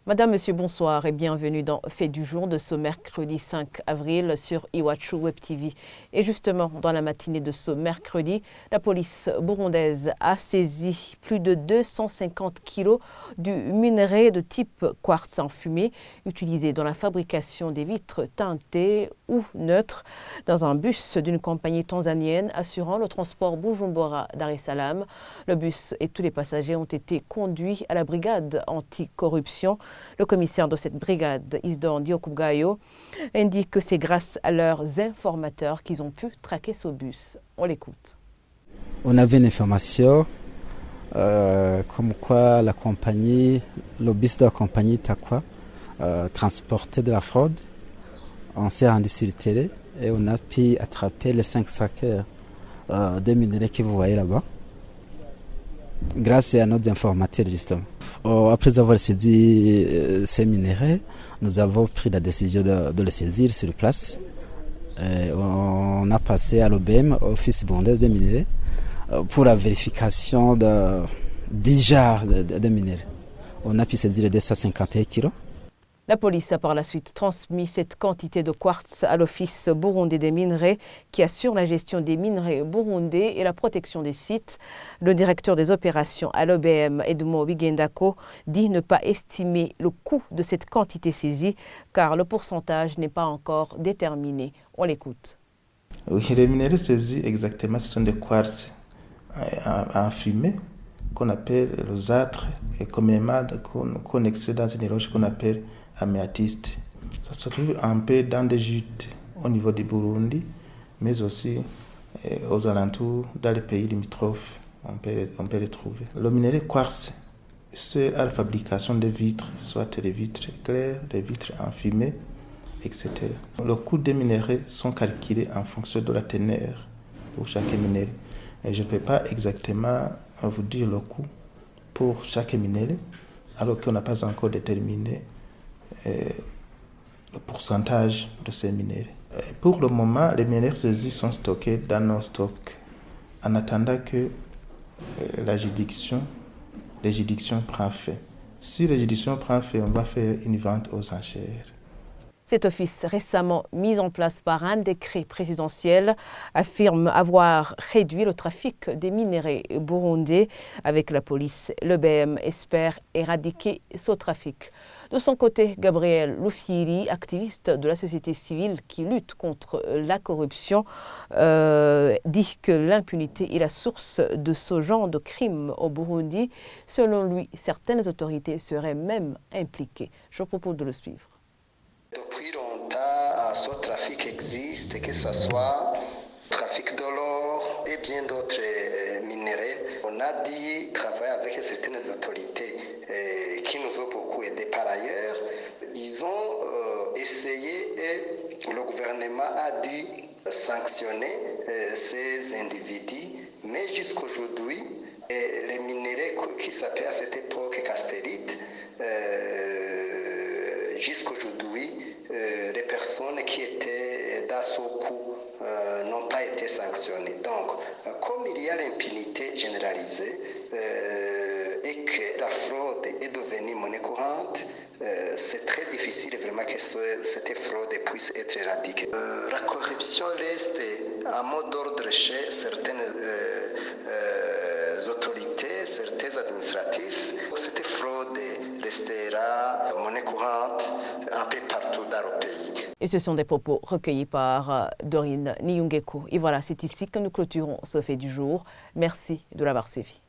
Madame, Monsieur, bonsoir et bienvenue dans Fait du jour de ce mercredi 5 avril sur Iwachu Web TV. Et justement, dans la matinée de ce mercredi, la police burundaise a saisi plus de 250 kilos du minerai de type quartz enfumé utilisé dans la fabrication des vitres teintées ou neutres dans un bus d'une compagnie tanzanienne assurant le transport Bujumbura-Dar es Salaam. Le bus et tous les passagers ont été conduits à la brigade anticorruption. Le commissaire de cette brigade, Isdor Ndiokubgayo, indique que c'est grâce à leurs informateurs qu'ils ont pu traquer ce bus. On l'écoute. On avait une information comme quoi la compagnie, le bus de la compagnie Takwa transportait de la fraude. On s'est rendu sur le terrain et on a pu attraper les 5 sacs de minerais que vous voyez là-bas. Grâce à nos informateurs, justement. Après avoir saisi ces minéraux, nous avons pris la décision de les saisir sur place. On a passé à l'OBM, Office burundais des minéraux, pour la vérification de 10 jarres de minéraux. On a pu saisir les 251 kilos. La police a par la suite transmis cette quantité de quartz à l'Office burundais des minerais qui assure la gestion des minerais burundais et la protection des sites. Le directeur des opérations à l'OBM, Edmo Bigendako, dit ne pas estimer le coût de cette quantité saisie car le pourcentage n'est pas encore déterminé. On l'écoute. Oui, les minerais saisis exactement, ce sont des quartz enfumés qu'on appelle rosâtre et communément qu'on extrait dans une roche qu'on appelle améthyste. Ça se trouve un peu dans des gîtes au niveau du Burundi, mais aussi aux alentours, dans les pays limitrophes, on peut les trouver. Le minerai quartz, c'est à la fabrication de vitres, soit les vitres claires, les vitres enfumées, etc. Le coût des minerais sont calculés en fonction de la teneur pour chaque minerai. Et je ne peux pas exactement vous dire le coût pour chaque minerai, alors qu'on n'a pas encore déterminé le pourcentage de ces minéraux. Pour le moment, les minéraux saisis sont stockés dans nos stocks en attendant que la juridiction prend fin. Si la juridiction prend fin, on va faire une vente aux enchères. Cet office, récemment mis en place par un décret présidentiel, affirme avoir réduit le trafic des minerais burundais. Avec la police, l'EBM espère éradiquer ce trafic. De son côté, Gabriel Lufiri, activiste de la société civile qui lutte contre la corruption, dit que l'impunité est la source de ce genre de crimes au Burundi. Selon lui, certaines autorités seraient même impliquées. Je propose de le suivre. Depuis longtemps, ce trafic existe, que ce soit trafic de l'or et bien d'autres minéraux. On a dit travailler avec certaines autorités qui nous ont beaucoup aidés par ailleurs. Ils ont essayé et le gouvernement a dû sanctionner ces individus, mais jusqu'aujourd'hui, les minéraux qui s'appelaient à cette époque castérite, jusqu'aujourd'hui, les personnes qui étaient dans ce coup n'ont pas été sanctionnées. Donc, comme il y a l'impunité généralisée et que la fraude est devenue monnaie courante, c'est très difficile vraiment que cette fraude puisse être éradiquée. La corruption reste un mot d'ordre chez certaines autorités, certains administratifs. Cette fraude restera monnaie courante un peu partout dans le pays. Et ce sont des propos recueillis par Dorine Niyungeko. Et voilà, c'est ici que nous clôturons ce fait du jour. Merci de l'avoir suivi.